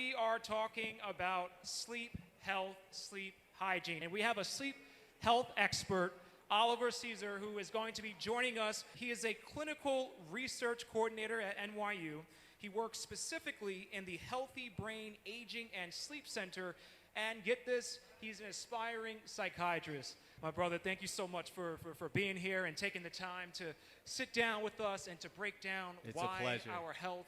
we are talking about sleep health, sleep hygiene. And we have a sleep health expert, Oliver Caesar, who is going to be joining us. He is a clinical research coordinator at NYU. He works specifically in the Healthy Brain Aging and Sleep Center. And get this, he's an aspiring psychiatrist. My brother, thank you so much for being here and taking the time to sit down with us and to break down why our health,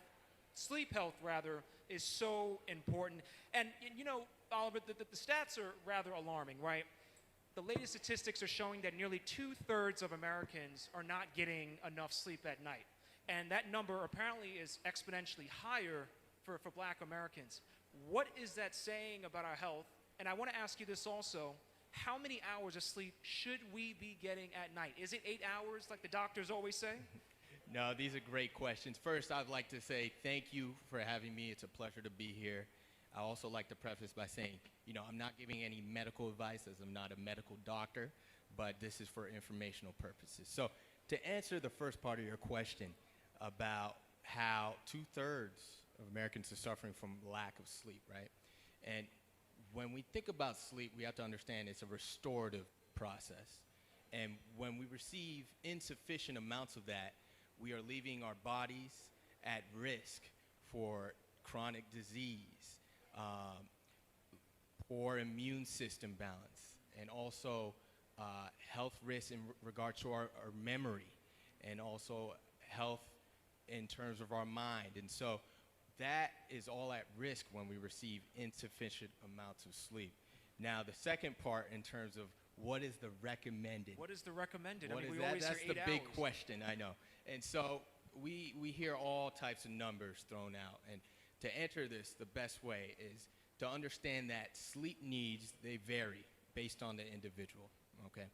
sleep health rather, is so important. And you know, Oliver, the stats are rather alarming, right? The latest statistics are showing that nearly 2/3 of Americans are not getting enough sleep at night. And that number apparently is exponentially higher for Black Americans. What is that saying about our health? And I want to ask you this also. How many hours of sleep should we be getting at night? Is it 8 hours like the doctors always say? No, these are great questions. First, I'd like to say thank you for having me. It's a pleasure to be here. I also like to preface by saying, you know, I'm not giving any medical advice as I'm not a medical doctor, but this is for informational purposes. So to answer the first part of your question about how 2/3 of Americans are suffering from lack of sleep, right? And when we think about sleep, we have to understand it's a restorative process. And when we receive insufficient amounts of that, we are leaving our bodies at risk for chronic disease, poor immune system balance, and also health risks in regard to our memory, and also health in terms of our mind. And so that is all at risk when we receive insufficient amounts of sleep. Now, the second part in terms of what is the recommended? What is the recommended? What I mean, is we that? always That's hear the 8 big hours. question, I know. And so we hear all types of numbers thrown out. And to answer this, the best way is to understand that sleep needs, they vary based on the individual, okay?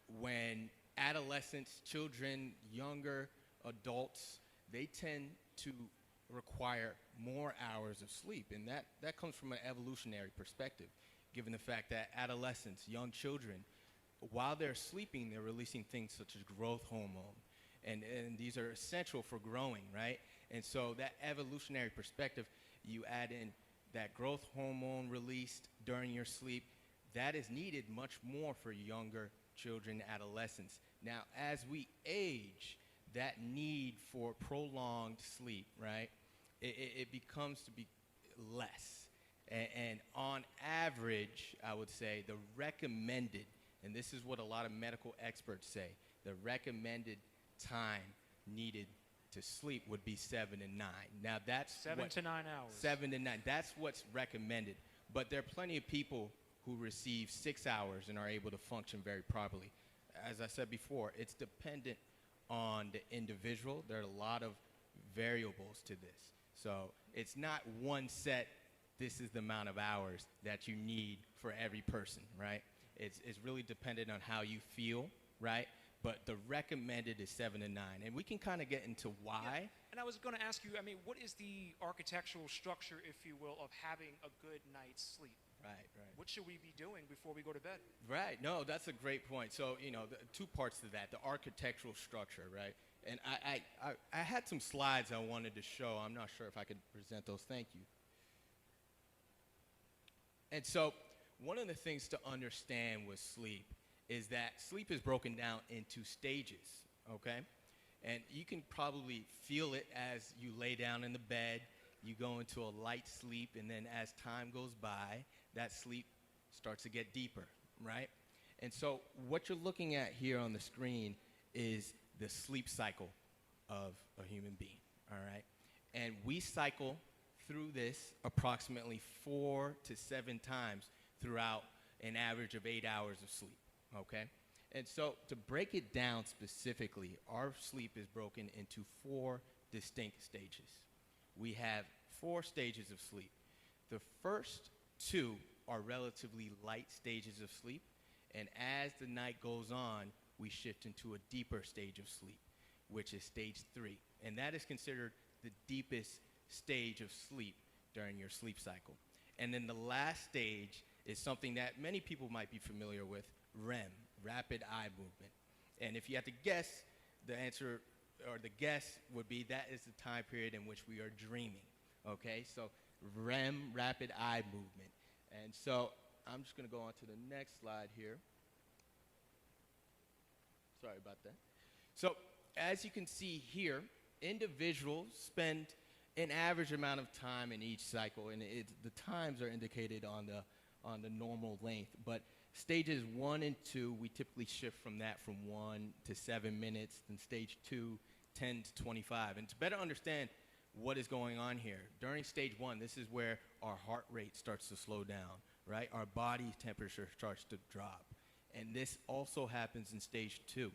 When adolescents, children, younger adults, they tend to require more hours of sleep. And that comes from an evolutionary perspective, given the fact that adolescents, young children, while they're sleeping, they're releasing things such as growth hormone. And these are essential for growing, right? And so that evolutionary perspective, you add in that growth hormone released during your sleep, that is needed much more for younger children, adolescents. Now, as we age, that need for prolonged sleep, right, it becomes to be less. And on average, I would say the recommended, and this is what a lot of medical experts say, the recommended time needed to sleep would be 7 to 9. Now that's 7 to 9 hours. 7 to 9. That's what's recommended. But there are plenty of people who receive 6 hours and are able to function very properly. As I said before, it's dependent on the individual. There are a lot of variables to this. So it's not one set, this is the amount of hours that you need for every person, right? It's really dependent on how you feel, right? But the recommended is 7 to 9. And we can kind of get into why. Yeah. And I was going to ask you, I mean, what is the architectural structure, if you will, of having a good night's sleep? Right. What should we be doing before we go to bed? Right. No, that's a great point. So, you know, two parts to that, the architectural structure, right? And I had some slides I wanted to show. I'm not sure if I could present those. Thank you. And so one of the things to understand with sleep is that sleep is broken down into stages, okay? And you can probably feel it as you lay down in the bed, you go into a light sleep, and then as time goes by, that sleep starts to get deeper, right? And so what you're looking at here on the screen is the sleep cycle of a human being, all right? And we cycle through this approximately 4 to 7 times throughout an average of 8 hours of sleep, okay? And so to break it down specifically, our sleep is broken into 4 distinct stages. We have 4 stages of sleep. The first 2 are relatively light stages of sleep, and as the night goes on, we shift into a deeper stage of sleep, which is stage 3. And that is considered the deepest stage of sleep during your sleep cycle. And then the last stage is something that many people might be familiar with, REM, rapid eye movement. And if you had to guess, the answer or the guess would be that is the time period in which we are dreaming, okay? So REM, rapid eye movement. And so I'm just going to go on to the next slide here. Sorry about that. So as you can see here, individuals spend an average amount of time in each cycle, and the times are indicated on the normal length. But stages 1 and 2, we typically shift from 1 to 7 minutes, and stage 2, 10 to 25. And to better understand what is going on here, during stage 1, this is where our heart rate starts to slow down, right? Our body temperature starts to drop. And this also happens in stage 2.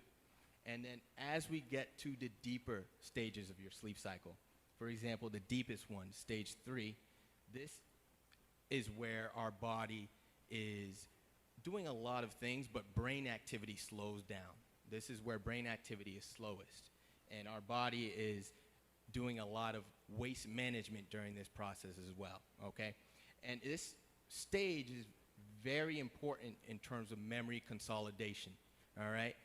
And then as we get to the deeper stages of your sleep cycle, for example, the deepest one, stage 3, this is where our body is doing a lot of things, but brain activity slows down. This is where brain activity is slowest. And our body is doing a lot of waste management during this process as well, okay? And this stage is very important in terms of memory consolidation, all right?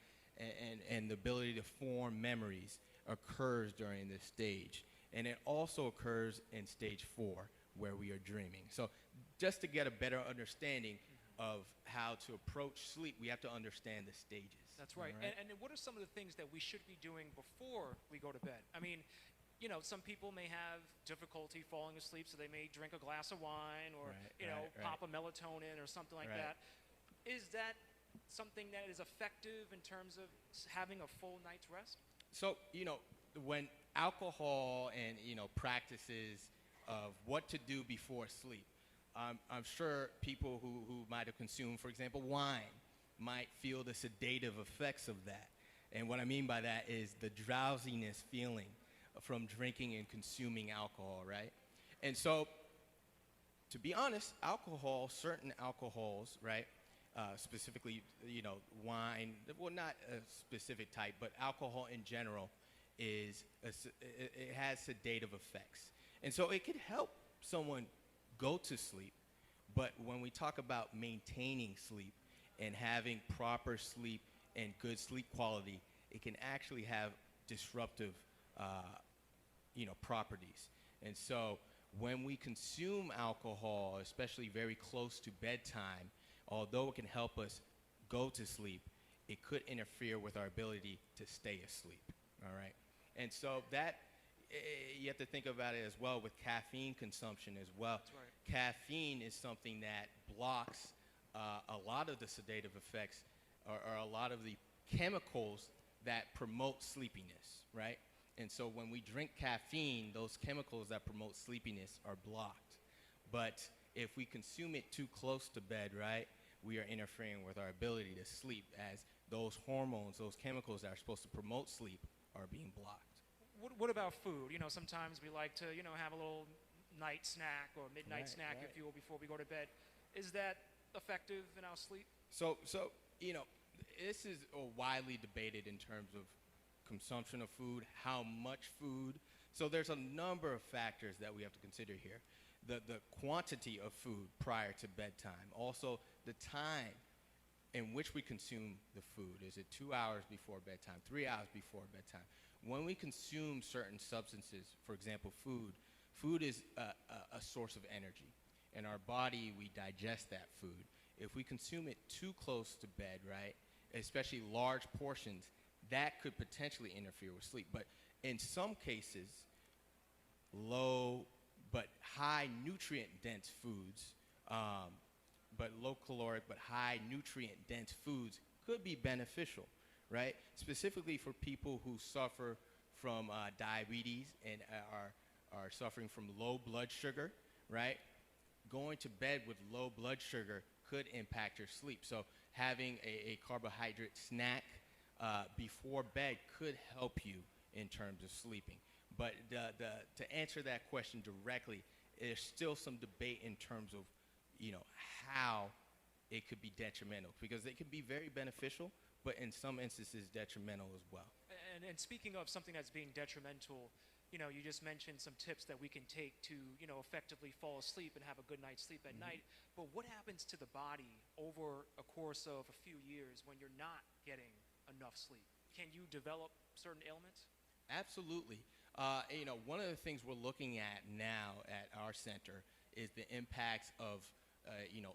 And the ability to form memories occurs during this stage. And it also occurs in stage 4, where we are dreaming. So just to get a better understanding of how to approach sleep, we have to understand the stages. That's right. And what are some of the things that we should be doing before we go to bed? I mean, you know, some people may have difficulty falling asleep, so they may drink a glass of wine or, pop a melatonin or something like that. Is that something that is effective in terms of having a full night's rest? So, when alcohol and, practices of what to do before sleep, I'm sure people who might have consumed, for example, wine, might feel the sedative effects of that. And what I mean by that is the drowsiness feeling from drinking and consuming alcohol, right? And so, to be honest, certain alcohols, right, specifically, wine, well, not a specific type, but alcohol in general it has sedative effects. And so it could help someone go to sleep, but when we talk about maintaining sleep and having proper sleep and good sleep quality, it can actually have disruptive, properties. And so when we consume alcohol, especially very close to bedtime, although it can help us go to sleep, it could interfere with our ability to stay asleep, all right? And so that, you have to think about it as well with caffeine consumption as well. That's right. Caffeine is something that blocks a lot of the sedative effects or a lot of the chemicals that promote sleepiness, right? And so when we drink caffeine, those chemicals that promote sleepiness are blocked. But if we consume it too close to bed, right, we are interfering with our ability to sleep as those hormones, those chemicals that are supposed to promote sleep are being blocked. What about food? You know, sometimes we like to, have a little night snack or midnight snack, if you will, before we go to bed. Is that effective in our sleep? So this is widely debated in terms of consumption of food, how much food. So there's a number of factors that we have to consider here. The quantity of food prior to bedtime. Also, the time in which we consume the food. Is it 2 hours before bedtime, 3 hours before bedtime? When we consume certain substances, for example, food is a source of energy. In our body, we digest that food. If we consume it too close to bed, right, especially large portions, that could potentially interfere with sleep. But in some cases, low but high nutrient-dense foods, but low caloric but high nutrient-dense foods could be beneficial, right? Specifically for people who suffer from diabetes and are suffering from low blood sugar, right? Going to bed with low blood sugar could impact your sleep. So having a carbohydrate snack before bed could help you in terms of sleeping. But to answer that question directly, there's still some debate in terms of, how it could be detrimental, because it can be very beneficial, but in some instances detrimental as well. And speaking of something that's being detrimental, you just mentioned some tips that we can take to, effectively fall asleep and have a good night's sleep at night. But what happens to the body over a course of a few years when you're not getting enough sleep? Can you develop certain ailments? Absolutely. One of the things we're looking at now at our center is the impacts of,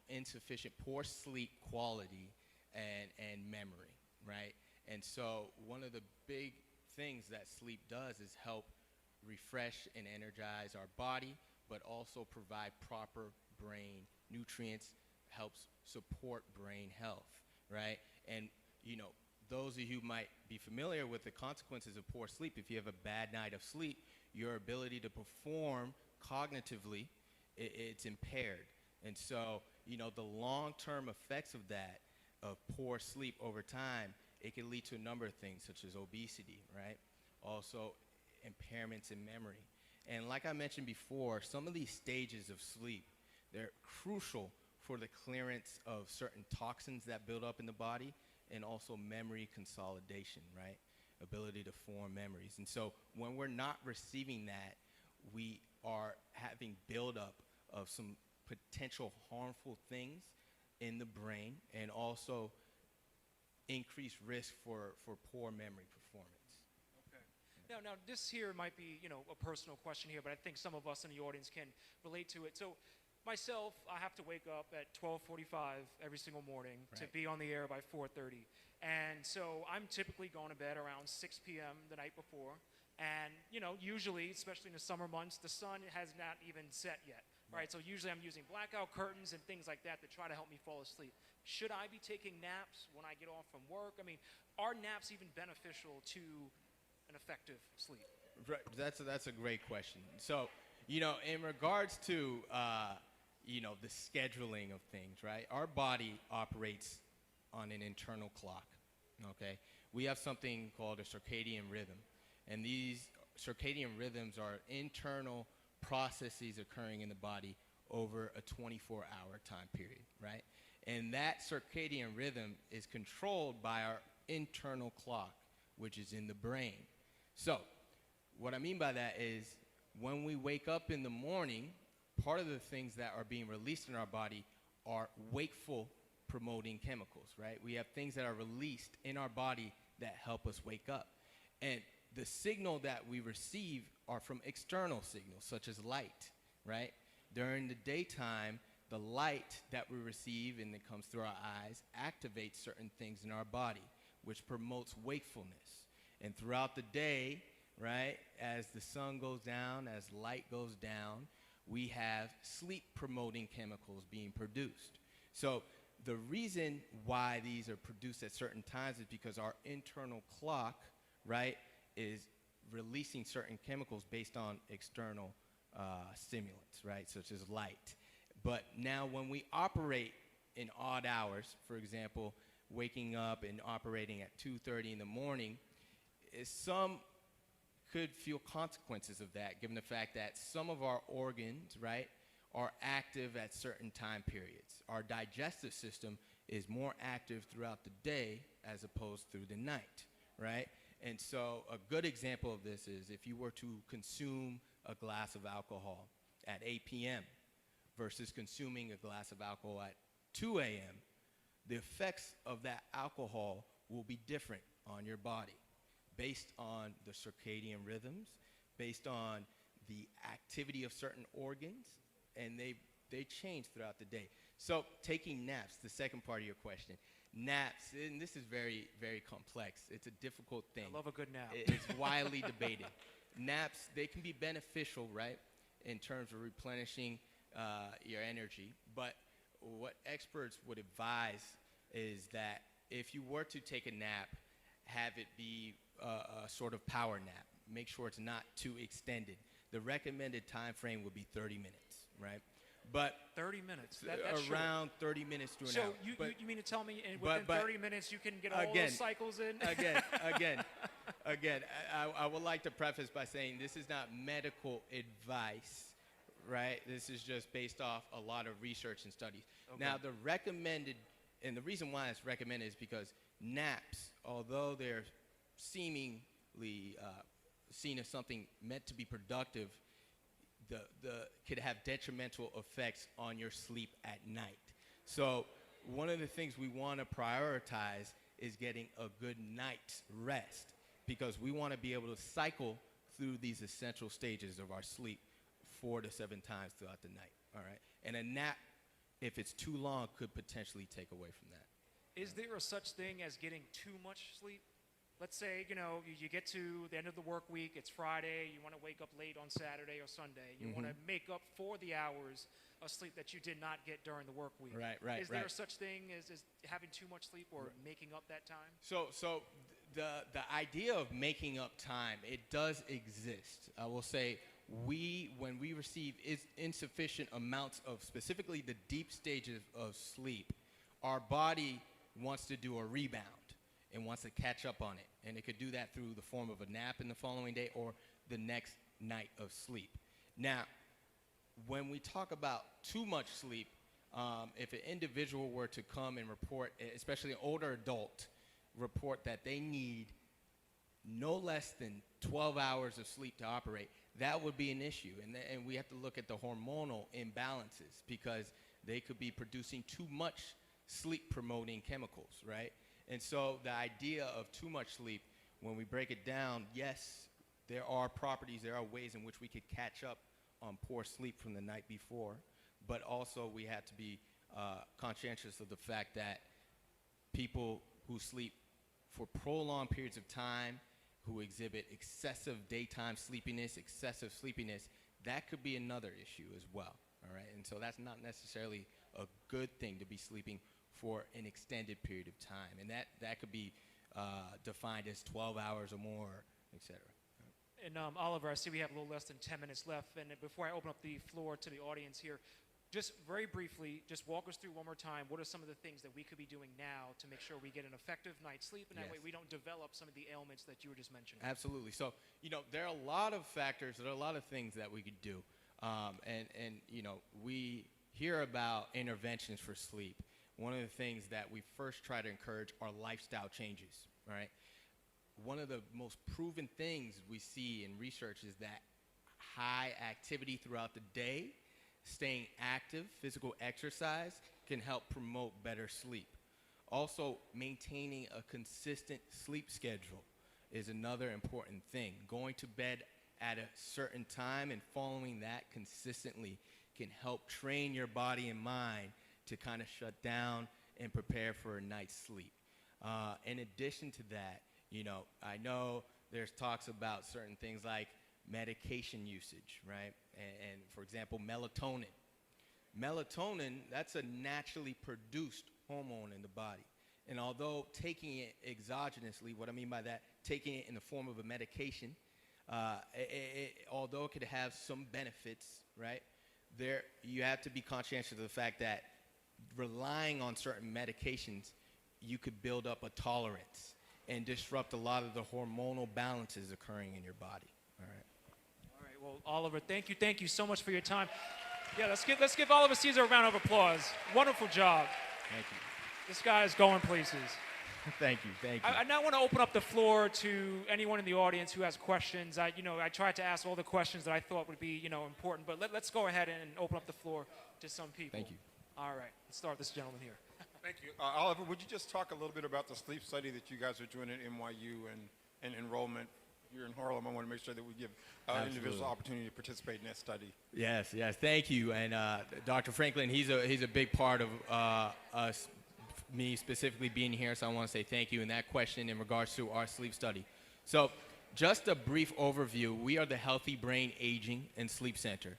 insufficient poor sleep quality and memory, right? And so one of the big things that sleep does is help refresh and energize our body, but also provide proper brain nutrients, helps support brain health, right? And, those of you who might be familiar with the consequences of poor sleep, if you have a bad night of sleep, your ability to perform cognitively, it's impaired. And so, the long-term effects of that, of poor sleep over time, it can lead to a number of things, such as obesity, right? Also, impairments in memory. And like I mentioned before, some of these stages of sleep, they're crucial for the clearance of certain toxins that build up in the body, and also memory consolidation, right? Ability to form memories. And so when we're not receiving that, we are having buildup of some potential harmful things in the brain, and also increased risk for poor memory performance. Okay. Now this here might be, a personal question here, but I think some of us in the audience can relate to it. So myself, I have to wake up at 12:45 every single morning to Right. be on the air by 4:30. And so I'm typically going to bed around 6 p.m. the night before. And, usually, especially in the summer months, the sun has not even set yet, right? So usually I'm using blackout curtains and things like that to try to help me fall asleep. Should I be taking naps when I get off from work? I mean, are naps even beneficial to an effective sleep? Right. That's a great question. So, in regards to, the scheduling of things, right? Our body operates on an internal clock, okay? We have something called a circadian rhythm. And these circadian rhythms are internal processes occurring in the body over a 24-hour time period, right? And that circadian rhythm is controlled by our internal clock, which is in the brain. So, what I mean by that is when we wake up in the morning, part of the things that are being released in our body are wakeful promoting chemicals, right? We have things that are released in our body that help us wake up. And the signal that we receive are from external signals, such as light, right? During the daytime, the light that we receive and that comes through our eyes activates certain things in our body, which promotes wakefulness. And throughout the day, right, as the sun goes down, as light goes down, we have sleep-promoting chemicals being produced. So the reason why these are produced at certain times is because our internal clock, right, is releasing certain chemicals based on external stimulants, right, such as light. But now when we operate in odd hours, for example, waking up and operating at 2:30 in the morning, some could feel consequences of that, given the fact that some of our organs, right, are active at certain time periods. Our digestive system is more active throughout the day as opposed through the night, right? And so a good example of this is if you were to consume a glass of alcohol at 8 p.m. versus consuming a glass of alcohol at 2 a.m., the effects of that alcohol will be different on your body based on the circadian rhythms, based on the activity of certain organs, and they change throughout the day. So taking naps, the second part of your question. Naps, and this is very, very complex. It's a difficult thing. I love a good nap. It's widely debated. Naps, they can be beneficial, right, in terms of replenishing your energy. But what experts would advise is that if you were to take a nap, have it be a sort of power nap. Make sure it's not too extended. The recommended time frame would be 30 minutes, right? But 30 minutes. That's around 30 minutes to an so hour. So you mean to tell me within 30 minutes you can get all again, those cycles in? Again, I would like to preface by saying this is not medical advice, right? This is just based off a lot of research and studies. Okay. Now, the recommended, and the reason why it's recommended is because naps, although they're seemingly seen as something meant to be productive, could have detrimental effects on your sleep at night. So one of the things we want to prioritize is getting a good night's rest, because we want to be able to cycle through these essential stages of our sleep 4 to 7 times throughout the night, all right? And a nap, if it's too long, could potentially take away from that. Is there a such thing as getting too much sleep? Let's say, you get to the end of the work week, it's Friday, you want to wake up late on Saturday or Sunday. You want to make up for the hours of sleep that you did not get during the work week. Right. Is there such thing as having too much sleep or making up that time? So the idea of making up time, it does exist. I will say when we receive insufficient amounts of specifically the deep stages of sleep, our body wants to do a rebound and wants to catch up on it. And it could do that through the form of a nap in the following day or the next night of sleep. Now, when we talk about too much sleep, if an individual were to come and report, especially an older adult, report that they need no less than 12 hours of sleep to operate, that would be an issue. And we have to look at the hormonal imbalances because they could be producing too much sleep-promoting chemicals, right? And so the idea of too much sleep, when we break it down, yes, there are properties, there are ways in which we could catch up on poor sleep from the night before, but also we have to be conscientious of the fact that people who sleep for prolonged periods of time, who exhibit excessive daytime sleepiness, excessive sleepiness, that could be another issue as well, all right? And so that's not necessarily a good thing to be sleeping for an extended period of time. And that could be defined as 12 hours or more, et cetera. And Oliver, I see we have a little less than 10 minutes left. And before I open up the floor to the audience here, just very briefly, just walk us through one more time, what are some of the things that we could be doing now to make sure we get an effective night's sleep, and that way we don't develop some of the ailments that you were just mentioning? Absolutely. So, there are a lot of factors, there are a lot of things that we could do. And we hear about interventions for sleep. One of the things that we first try to encourage are lifestyle changes, right? One of the most proven things we see in research is that high activity throughout the day, staying active, physical exercise, can help promote better sleep. Also, maintaining a consistent sleep schedule is another important thing. Going to bed at a certain time and following that consistently can help train your body and mind to kind of shut down and prepare for a night's sleep. In addition to that, I know there's talks about certain things like medication usage, right? And for example, melatonin. Melatonin, that's a naturally produced hormone in the body. And although taking it exogenously, what I mean by that, taking it in the form of a medication, although it could have some benefits, right? You have to be conscientious of the fact that relying on certain medications, you could build up a tolerance and disrupt a lot of the hormonal balances occurring in your body. All right. Well, Oliver, thank you so much for your time. Yeah, let's give Oliver Caesar a round of applause. Wonderful job. Thank you. This guy is going places. Thank you. I now want to open up the floor to anyone in the audience who has questions. I tried to ask all the questions that I thought would be, important, but let's go ahead and open up the floor to some people. Thank you. All right, let's start with this gentleman here. Thank you. Oliver, would you just talk a little bit about the sleep study that you guys are doing at NYU and enrollment here in Harlem? I want to make sure that we give individuals the opportunity to participate in that study. Yes, thank you. And Dr. Franklin, he's a big part of us, me specifically being here, so I want to say thank you. And that question in regards to our sleep study. So just a brief overview, we are the Healthy Brain Aging and Sleep Center.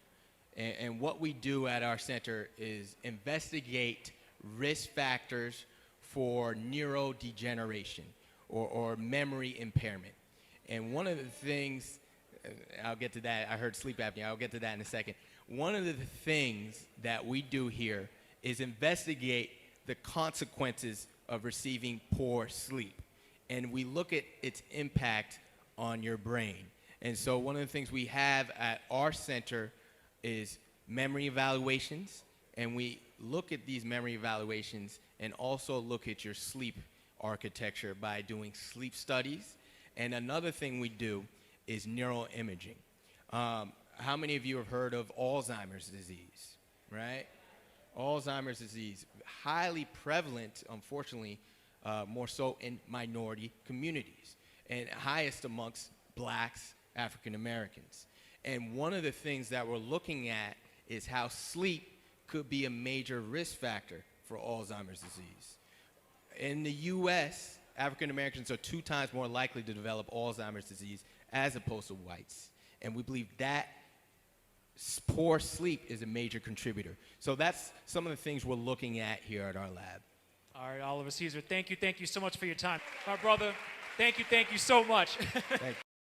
And what we do at our center is investigate risk factors for neurodegeneration or memory impairment. And one of the things, I'll get to that, I heard sleep apnea, I'll get to that in a second. One of the things that we do here is investigate the consequences of receiving poor sleep. And we look at its impact on your brain. And so one of the things we have at our center is memory evaluations, and we look at these memory evaluations and also look at your sleep architecture by doing sleep studies. And another thing we do is neuroimaging. How many of you have heard of Alzheimer's disease, right? Alzheimer's disease, highly prevalent, unfortunately, more so in minority communities, and highest amongst blacks African Americans. And one of the things that we're looking at is how sleep could be a major risk factor for Alzheimer's disease. In the U.S., African Americans are 2 times more likely to develop Alzheimer's disease as opposed to whites. And we believe that poor sleep is a major contributor. So that's some of the things we're looking at here at our lab. All right, Oliver Caesar, thank you so much for your time. My brother, thank you so much. Thank you.